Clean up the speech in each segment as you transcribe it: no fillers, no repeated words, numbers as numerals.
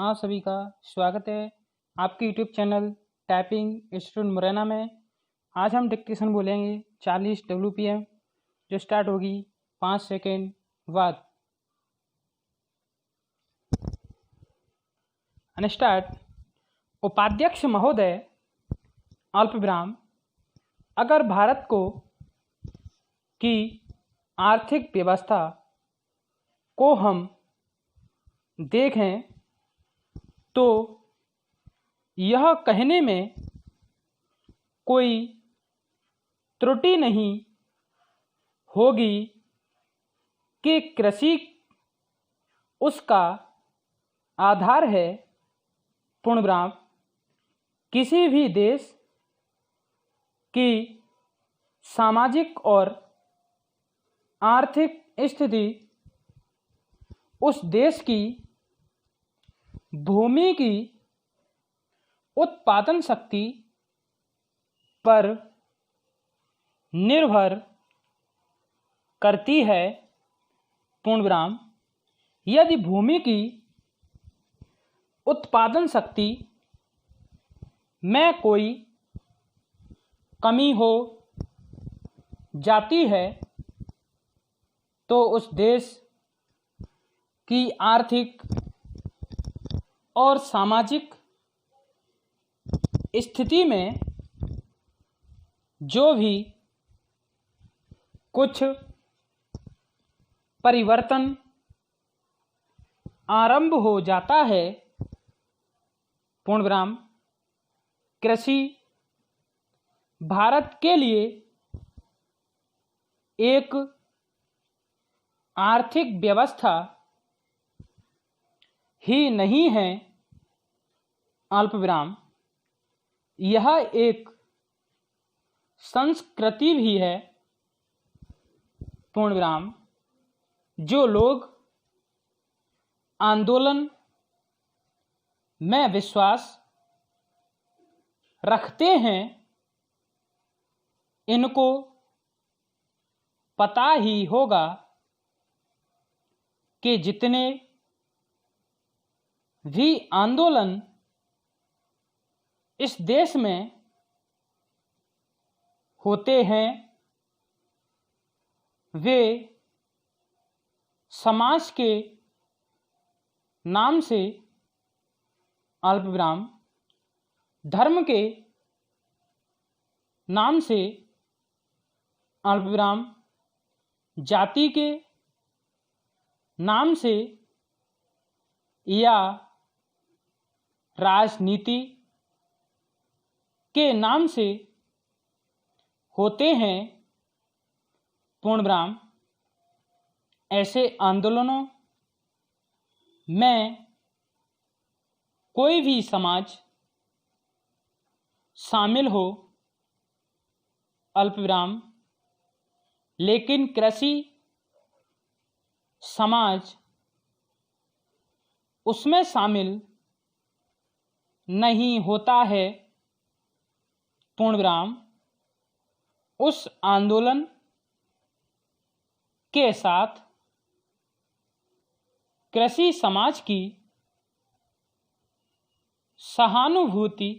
आप सभी का स्वागत है आपके YouTube channel typing student Morena में। आज हम डिक्टेशन बोलेंगे 40 WPM जो स्टार्ट होगी 5 सेकेंड बाद। स्टार्ट। उपाध्यक्ष महोदय अल्प विराम, अगर भारत को की आर्थिक व्यवस्था को हम देखें तो यह कहने में कोई त्रुटि नहीं होगी कि कृषि उसका आधार है। पूर्णविराम। किसी भी देश की सामाजिक और आर्थिक स्थिति उस देश की भूमि की उत्पादन शक्ति पर निर्भर करती है। पूर्णविराम। यदि भूमि की उत्पादन शक्ति में कोई कमी हो जाती है तो उस देश की आर्थिक और सामाजिक स्थिति में जो भी कुछ परिवर्तन आरंभ हो जाता है। पूर्णविराम। कृषि भारत के लिए एक आर्थिक व्यवस्था ही नहीं है। अल्पविराम। यह एक संस्कृति भी है। पूर्णविराम। जो लोग आंदोलन में विश्वास रखते हैं इनको पता ही होगा कि जितने भी आंदोलन इस देश में होते हैं वे समाज के नाम से, अल्पविराम, धर्म के नाम से, अल्पविराम, जाति के नाम से या राजनीति के नाम से होते हैं। पूर्णविराम। ऐसे आंदोलनों में कोई भी समाज शामिल हो, अल्पविराम, लेकिन कृषि समाज उसमें शामिल नहीं होता है। पूर्णविराम। उस आंदोलन के साथ कृषि समाज की सहानुभूति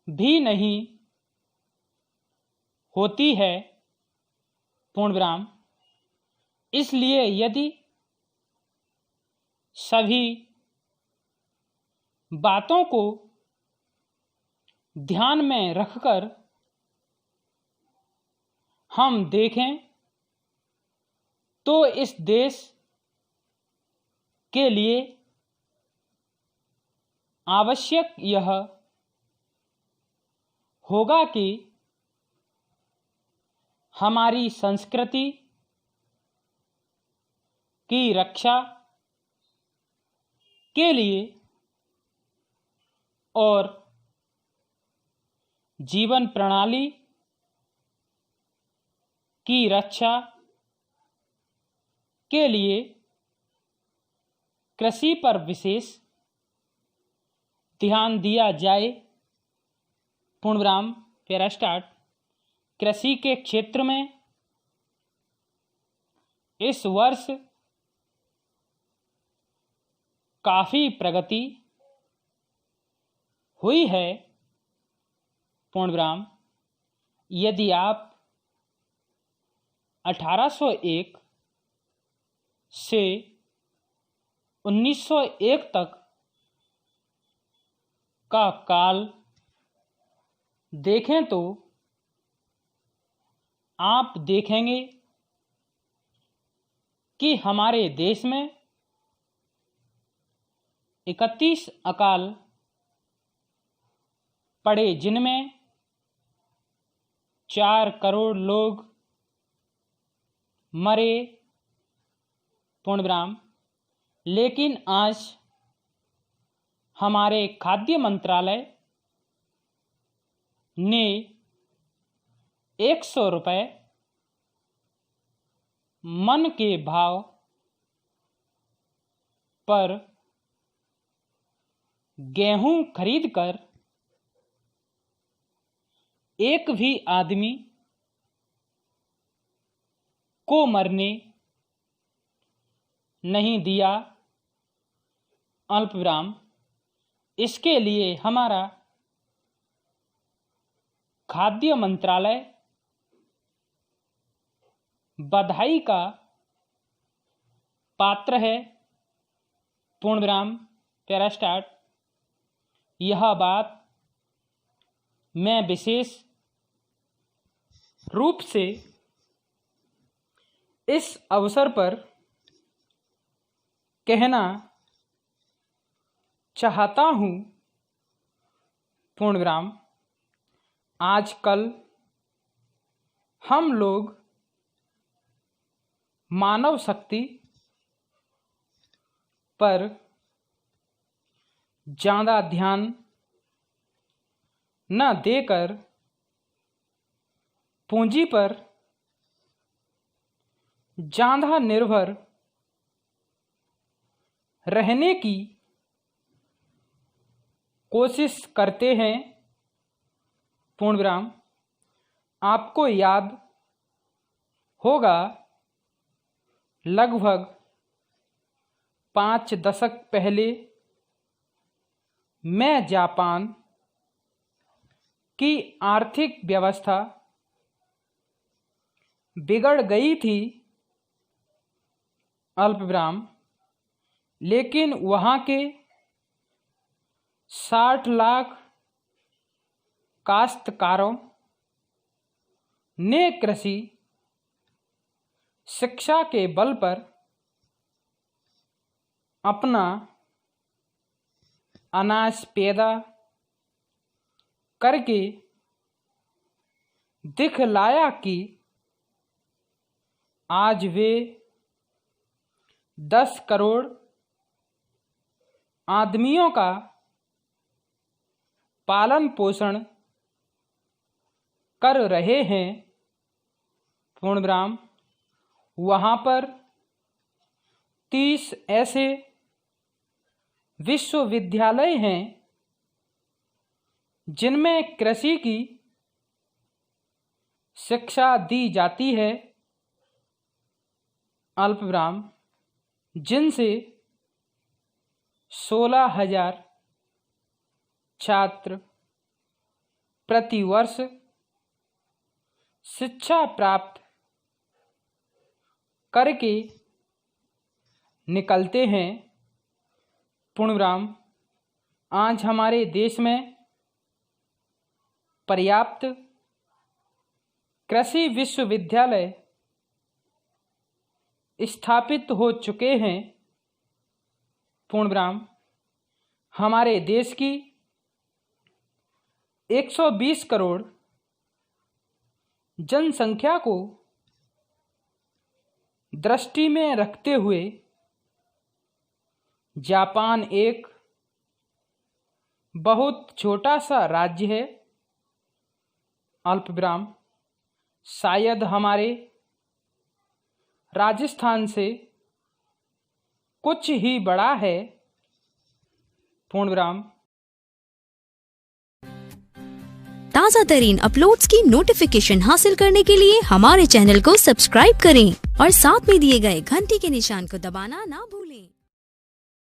भी नहीं होती है। पूर्णविराम। इसलिए यदि सभी बातों को ध्यान में रखकर हम देखें तो इस देश के लिए आवश्यक यह होगा कि हमारी संस्कृति की रक्षा के लिए और जीवन प्रणाली की रक्षा के लिए कृषि पर विशेष ध्यान दिया जाए। पूर्णविराम। Para start. कृषि के क्षेत्र में इस वर्ष काफ़ी प्रगति हुई है पूर्णविराम। यदि आप 1801 से 1901 तक का काल देखें तो आप देखेंगे कि हमारे देश में 31 अकाल पड़े, जिनमें 4 करोड़ लोग मरे पूर्णविराम। लेकिन आज हमारे खाद्य मंत्रालय ने 100 रुपये मन के भाव पर गेहूं खरीदकर एक भी आदमी को मरने नहीं दिया अल्पविराम। इसके लिए हमारा खाद्य मंत्रालय बधाई का पात्र है पूर्णविराम। Para start. यह बात मैं विशेष रूप से इस अवसर पर कहना चाहता हूँ पूर्णविराम। आजकल हम लोग मानव शक्ति पर ज़्यादा ध्यान न देकर पूंजी पर ज़्यादा निर्भर रहने की कोशिश करते हैं पूर्णविराम। आपको याद होगा लगभग 5 दशक पहले मैं जापान की आर्थिक व्यवस्था बिगड़ गई थी अल्पविराम। लेकिन वहाँ के 60 लाख काश्तकारों ने कृषि शिक्षा के बल पर अपना अनाज पैदा करके दिखलाया कि आज वे 10 करोड़ आदमियों का पालन पोषण कर रहे हैं पूर्णविराम। वहाँ पर 30 ऐसे विश्वविद्यालय हैं जिनमें कृषि की शिक्षा दी जाती है अल्पविराम, जिनसे 16,000 छात्र प्रतिवर्ष शिक्षा प्राप्त करके निकलते हैं पूर्णविराम। आज हमारे देश में पर्याप्त कृषि विश्वविद्यालय स्थापित हो चुके हैं पूर्णविराम। हमारे देश की 120 करोड़ जनसंख्या को दृष्टि में रखते हुए जापान एक बहुत छोटा सा राज्य है अल्पविराम। शायद हमारे राजस्थान से कुछ ही बड़ा है पूर्णविराम। ताज़ा तरीन अपलोड्स की नोटिफिकेशन हासिल करने के लिए हमारे चैनल को सब्सक्राइब करें और साथ में दिए गए घंटी के निशान को दबाना ना भूलें।